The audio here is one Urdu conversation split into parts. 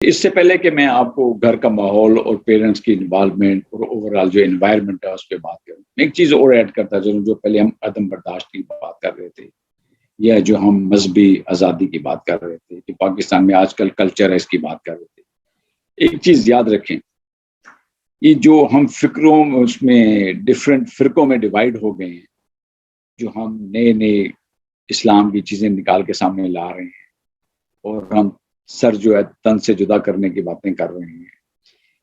اس سے پہلے کہ میں آپ کو گھر کا ماحول اور پیرنٹس کی انوالومنٹ اور اوور آل جو انوائرمنٹ ہے اس پہ بات کروں، میں ایک چیز اور ایڈ کرتا چلوں. جو پہلے ہم عدم برداشت کی بات کر رہے تھے یا جو ہم مذہبی آزادی کی بات کر رہے تھے کہ پاکستان میں آج کل کلچر ہے، اس کی بات کر رہے تھے. ایک چیز یاد رکھیں، یہ جو ہم فکروں اس میں ڈفرینٹ فرقوں میں ڈیوائیڈ ہو گئے ہیں، جو ہم نئے نئے اسلام کی چیزیں نکال کے سامنے لا رہے ہیں اور ہم سر جو ہے تن سے جدا کرنے کی باتیں کر رہے ہیں،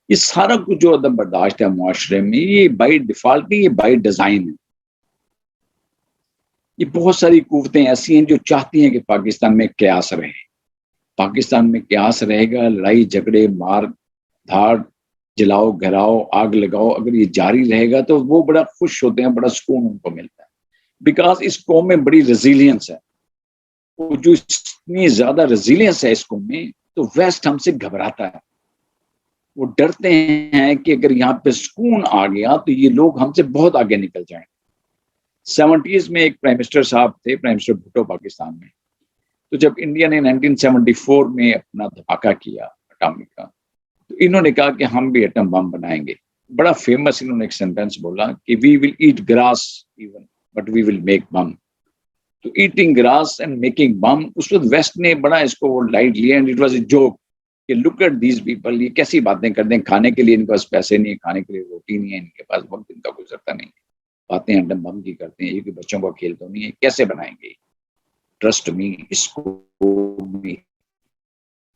یہ سارا کچھ جو عدم برداشت ہے معاشرے میں، یہ بائی ڈیفالٹ نہیں، یہ بائی ڈیزائن ہے. یہ بہت ساری قوتیں ایسی ہیں جو چاہتی ہیں کہ پاکستان میں قیاس رہے. پاکستان میں قیاس رہے گا، لڑائی جھگڑے مار دھاڑ جلاؤ گھراؤ آگ لگاؤ، اگر یہ جاری رہے گا تو وہ بڑا خوش ہوتے ہیں، بڑا سکون ان کو ملتا ہے. بیکاز اس قوم میں بڑی ریزیلینس ہے. وہ جو اتنی زیادہ ریزیلینس ہے اس قوم میں، تو ویسٹ ہم سے گھبراتا ہے. وہ ڈرتے ہیں کہ اگر یہاں پہ سکون آ گیا تو یہ لوگ ہم سے بہت آگے نکل جائیں. 70s میں ایک پرائم منسٹر صاحب تھے، پرائم منسٹر بھٹو پاکستان میں. تو جب انڈیا نے 1974 میں اپنا دھماکہ کیا اٹامک کا، تو انہوں نے کہا کہ ہم بھی ایٹم بم بنائیں گے. بڑا فیمس انہوں نے ایک سینٹینس بولا کہ we will eat grass even but we will make bomb. تو eating grass and making bomb, اس وقت ویسٹ نے بڑا اس کو لائٹ لیا and it was a joke کہ لک ایٹ دیز پیپل، یہ کیسی باتیں کرتے ہیں، کھانے کے لیے ان کے پاس پیسے نہیں، کھانے کے لیے روٹی نہیں ہے، ان کے پاس وقت ان کا گزرتا نہیں، باتیں ایٹم بم کی کرتے ہیں. یہ کہ بچوں کا کھیل تو نہیں ہے، کیسے بنائیں گے؟ ٹرسٹ می، اس کو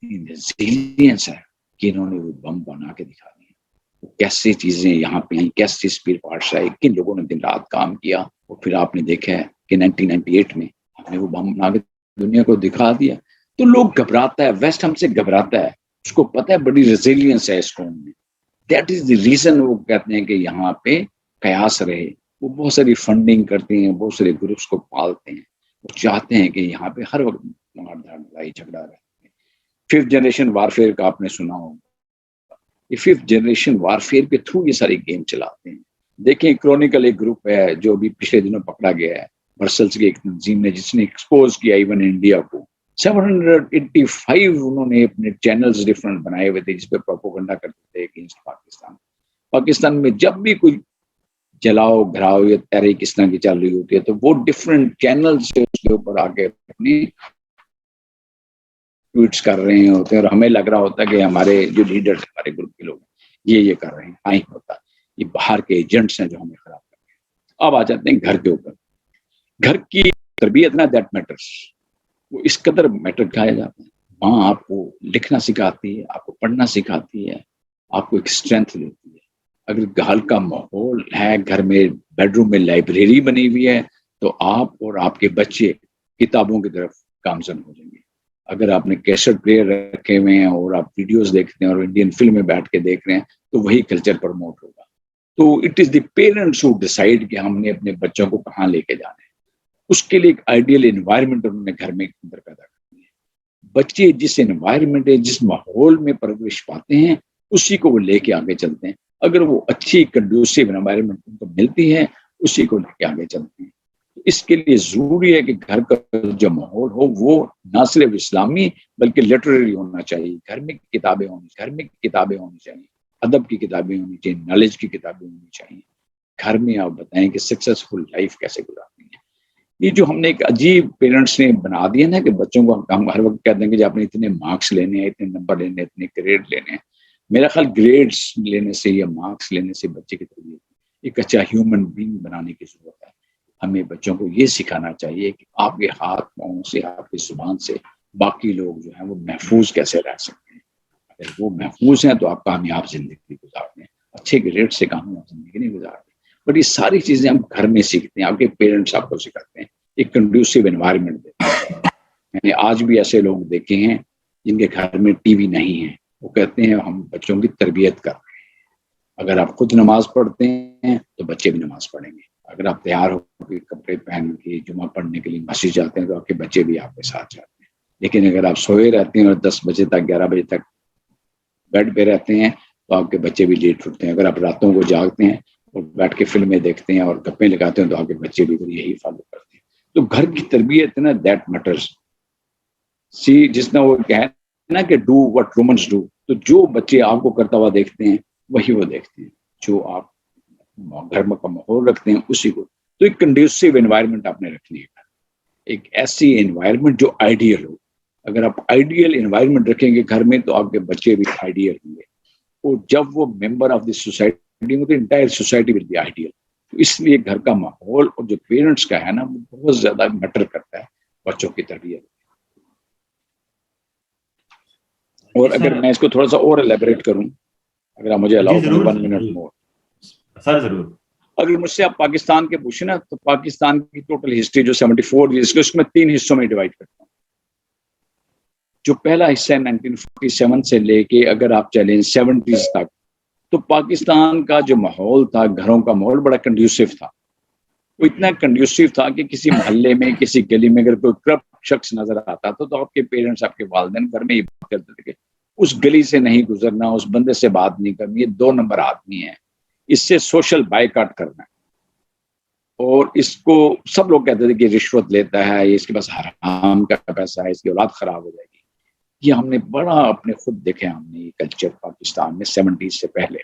ریزیلینس ہے کہ انہوں نے وہ بم بنا کے دکھا دی. کیسے چیزیں یہاں پہ ہیں، کیسے اسپیئر پارٹس آئے، کن لوگوں نے دن رات کام کیا، اور پھر آپ نے دیکھا ہے کہ 1998 میں ہم نے وہ بم بنا کے دنیا کو دکھا دیا. تو لوگ گھبراتا ہے، ویسٹ ہم سے گھبراتا ہے، اس کو پتہ ہے بڑی ریزیلینس ہے اس قوم میں. دیٹ از دی ریزن وہ کہتے ہیں کہ یہاں پہ قیاس رہے. وہ بہت ساری فنڈنگ کرتے ہیں، بہت سارے گروپس کو پالتے ہیں، وہ چاہتے ہیں کہ یہاں پہ ہر وقت مار دھاڑ لڑائی جھگڑا رہے. 5th جنریشن وارفیئر کا آپ نے سنا ہوگا. یہ 5th جنریشن وارفیئر کے تھرو یہ سارے گیم چلاتے ہیں. دیکھیں کرونیکل ایک گروپ ہے جو بھی پچھلے دنوں پکڑا گیا ہے، برسلز کی ایک تنظیم نے، جس نے ایکسپوز کیا ایون انڈیا کو. 785 انہوں نے اپنے چینلز ڈفرنٹ بنائے ہوئے تھے جس پہ پروپیگنڈا کرتے تھے اگینسٹ پاکستان. پاکستان میں جب بھی کوئی جلاؤ گھراؤ یا تحریک اس طرح کی چل رہی ہوتی ہے تو وہ ڈفرنٹ چینل سے اس کے اوپر آگے اپنی ٹویٹس کر رہے ہوتے ہیں، اور ہمیں لگ رہا ہوتا ہے کہ ہمارے جو لیڈرز ہمارے گروپ کے لوگ ہیں یہ کر رہے ہیں. نہیں ہوتا، یہ باہر کے ایجنٹس ہیں جو ہمیں خراب کر رہے ہیں. اب آ جاتے ہیں گھر کے اوپر. گھر کی تربیت نا، دیٹ میٹرس. وہ اس قدر میٹر کھایا جاتا ہے. ماں آپ کو لکھنا سکھاتی ہے، آپ کو پڑھنا سکھاتی ہے، آپ کو ایک اسٹرینتھ دیتی ہے. اگر گھر کا ماحول ہے، گھر میں بیڈ روم میں لائبریری بنی ہوئی ہے، تو آپ اور آپ کے بچے کتابوں کی طرف گامزن ہو جائیں گے. اگر آپ نے کیسٹ پلیئر رکھے ہوئے ہیں اور آپ ویڈیوز دیکھتے ہیں اور انڈین فلم میں بیٹھ کے دیکھ رہے ہیں تو وہی کلچر پروموٹ ہوگا. تو it is the parents who decide کہ ہم نے اپنے بچوں کو کہاں لے کے جانا ہے. اس کے لیے ایک آئیڈیل انوائرمنٹ انہوں نے گھر میں اندر پیدا کرنی ہے. بچے جس انوائرمنٹ ہے، جس ماحول میں پرورش پاتے ہیں، اسی کو وہ لے کے آگے چلتے ہیں. اگر وہ اچھی کنڈوسیو انوائرمنٹ ان کو ملتی ہے، اسی کو لے کے آگے چلتے ہیں. اس کے لیے ضروری ہے کہ گھر کا جو ماحول ہو وہ نہ صرف اسلامی بلکہ لٹریری ہونا چاہیے. گھر میں کتابیں ہونی چاہیے، ادب کی کتابیں ہونی چاہیے، نالج کی کتابیں ہونی چاہیے. گھر میں آپ بتائیں کہ سکسیسفل لائف کیسے گزارنی ہے. یہ جو ہم نے ایک عجیب پیرنٹس نے بنا دیا نا کہ بچوں کو ہم ہر وقت کہتے ہیں کہ آپ نے اتنے مارکس لینے ہیں، اتنے نمبر لینے ہیں، اتنے گریڈ لینے ہیں. میرا خیال گریڈس لینے سے یا مارکس لینے سے بچے کی تربیت ایک اچھا ہیومن بینگ بنانے کی ضرورت ہے. ہمیں بچوں کو یہ سکھانا چاہیے کہ آپ کے ہاتھ پاؤں سے، آپ کی زبان سے باقی لوگ جو ہیں وہ محفوظ کیسے رہ سکتے ہیں. اگر وہ محفوظ ہیں تو آپ کامیاب زندگی گزارتے ہیں. اچھے گریڈ سے کامیاب زندگی نہیں گزارتے. بٹ یہ ساری چیزیں ہم گھر میں سیکھتے ہیں، آپ کے پیرنٹس آپ کو سکھاتے ہیں، ایک کنڈیوسیو انوائرمنٹ دیتے ہیں. میں نے آج بھی ایسے لوگ دیکھے ہیں جن کے گھر میں ٹی وی نہیں ہے، وہ کہتے ہیں ہم بچوں کی تربیت کر رہے ہیں. اگر آپ خود نماز پڑھتے ہیں تو بچے بھی نماز پڑھیں گے. اگر آپ تیار ہو کے کپڑے پہن کے جمعہ پڑھنے کے لیے مسجد جاتے ہیں تو آپ کے بچے بھی آپ کے ساتھ جاتے ہیں. لیکن اگر آپ سوئے رہتے ہیں اور 10 بجے تک 11 بجے تک بیڈ پہ رہتے ہیں تو آپ کے بچے بھی لیٹ اٹھتے ہیں. اگر آپ راتوں کو جاگتے ہیں اور بیٹھ کے فلمیں دیکھتے ہیں اور گپیں لگاتے ہیں تو آپ کے بچے بھی یہی فالو کرتے ہیں. تو گھر کی تربیت نا، دیٹ میٹرز. جس نے وہ کہا نا کہ ڈو وٹ رومنس ڈو، تو جو بچے آپ کو کرتا ہوا دیکھتے ہیں وہی وہ دیکھتے ہیں، جو آپ گھر میں کا ماحول رکھتے ہیں اسی کو. تو ایک کنڈیوسو انوائرمنٹ آپ نے رکھنی ہے، ایک ایسی انوائرمنٹ جو آئیڈیل ہو. اگر آپ آئیڈیل انوائرمنٹ رکھیں گے گھر میں تو آپ کے بچے بھی آئیڈیل ہوں گے، اور جب وہ ممبر آف دی سوسائٹی میں تو entire society will be ideal. تو اس لیے گھر کا ماحول اور جو پیرنٹس کا ہے نا وہ بہت زیادہ میٹر کرتا ہے بچوں کی تربیت. اور اگر میں اس کو تھوڑا سا اور الیبریٹ کروں، اگر آپ مجھے الاؤ کریں 1 منٹ مور. سر ضرور. اگر مجھ سے آپ پاکستان کے پوچھیں نا تو پاکستان کی ٹوٹل ہسٹری جو 74 ایئرس کی، اس میں 3 حصوں میں ڈیوائڈ کرتا ہوں. جو پہلا حصہ ہے 1947 سے لے کے اگر آپ چلیں 70s تک، تو پاکستان کا جو ماحول تھا، گھروں کا ماحول بڑا کنڈیوسو تھا. وہ اتنا کنڈیوسو تھا کہ کسی محلے میں کسی گلی میں اگر کوئی کرپٹ شخص نظر آتا تھا تو آپ کے پیرنٹس، آپ کے والدین گھر میں یہ بات کرتے تھے کہ اس گلی سے نہیں گزرنا، اس بندے سے بات نہیں کرنی، یہ 2 نمبر آدمی ہے، اس سے سوشل بائیکاٹ کرنا ہے. اور اس کو سب لوگ کہتے تھے کہ رشوت لیتا ہے، یہ اس کے پاس حرام کا پیسہ ہے، اس کی اولاد خراب ہو جائے گی. یہ ہم نے بڑا اپنے خود دیکھے، ہم نے یہ کلچر پاکستان میں 70s سے پہلے.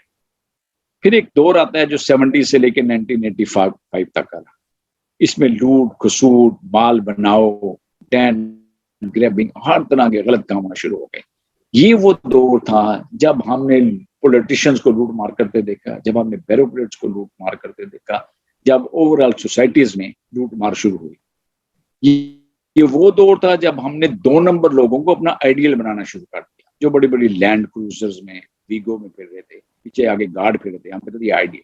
پھر ایک دور آتا ہے جو 70 سے لے کے 1985 تک کا، اس میں لوٹ کھسوٹ، مال بناؤ، ڈینڈ گریبنگ، ہر طرح کے غلط کام ہونا شروع ہو گئے. یہ وہ دور تھا جب ہم نے پولیٹیشینز کو لوٹ مار کرتے دیکھا، جب ہم نے بیوروکریٹس کو لوٹ مار کرتے دیکھا، جب اوور آل سوسائٹیز میں لوٹ مار شروع ہوئی. یہ وہ دور تھا جب ہم نے 2 نمبر لوگوں کو اپنا آئیڈیل بنانا شروع کر دیا، جو بڑی بڑی لینڈ کروزرز میں، ویگو میں پھر رہے تھے، پیچھے آگے گارڈ پھر رہے تھے، ہم کہتے تھے آئیڈیل.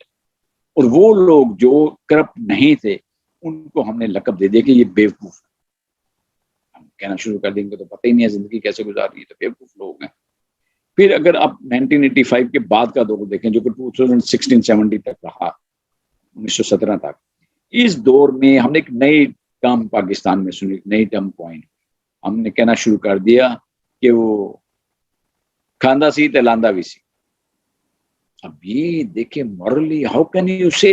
اور وہ لوگ جو کرپٹ نہیں تھے ان کو ہم نے لقب دے دیا کہ یہ بیوقوف. ہم کہنا شروع کر دیں گے تو پتہ ہی نہیں ہے زندگی کیسے گزاری ہے، تو بیوقوف لوگ ہیں. پھر اگر آپ 1985 کے بعد کا دور دیکھیں جو کہ 2016-17 تک رہا، 1917 تک، اس دور میں ہم نے ایک نئی ٹرم پاکستان میں سنی، ایک نئی ٹرم پوائنٹ ہم نے کہنا شروع کر دیا کہ وہ کھاندہ سی تے لاندہ بھی سی. اب یہ دیکھیں مورلی ہاؤ کین یو سے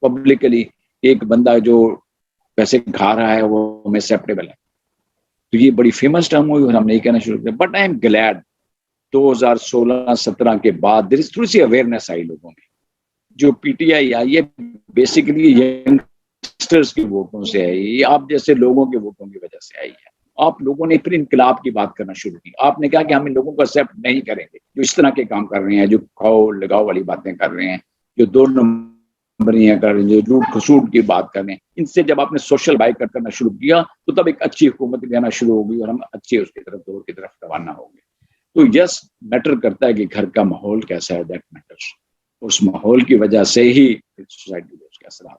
پبلکلی ایک بندہ جو پیسے کھا رہا ہے وہ ہمیں ایکسیپٹیبل ہے. تو یہ بڑی فیمس ٹرم ہوئی اور ہم نے یہ کہنا شروع کیا. بٹ آئی ایم گلیڈ 2016-17 کے بعد دیر از تھوڑی سی اویئرنیس آئی لوگوں میں. جو پی ٹی آئی آئی ہے بیسیکلی ینگسٹرز کے ووٹوں سے آئی، آپ جیسے لوگوں کے ووٹوں کی وجہ سے آئی ہے. آپ لوگوں نے پھر انقلاب کی بات کرنا شروع کی. آپ نے کہا کہ ہم ان لوگوں کو ایکسیپٹ نہیں کریں گے جو اس طرح کے کام کر رہے ہیں، جو کھاؤ لگاؤ والی باتیں کر رہے ہیں، جو 2 نمبریاں کر رہے ہیں، جو لوٹ کھسوٹ کی بات کر رہے ہیں. ان سے جب آپ نے سوشل بائیکاٹ کرنا شروع کیا تو تب ایک اچھی حکومت لینا شروع ہو گئی اور ہم اچھے اس کی طرف دور کی طرف روانہ ہو گئے. تو یس میٹر کرتا ہے کہ گھر کا ماحول کیسا ہے، دیٹ میٹرس. اس ماحول کی وجہ سے ہی سوسائٹی میں اس کے اثرات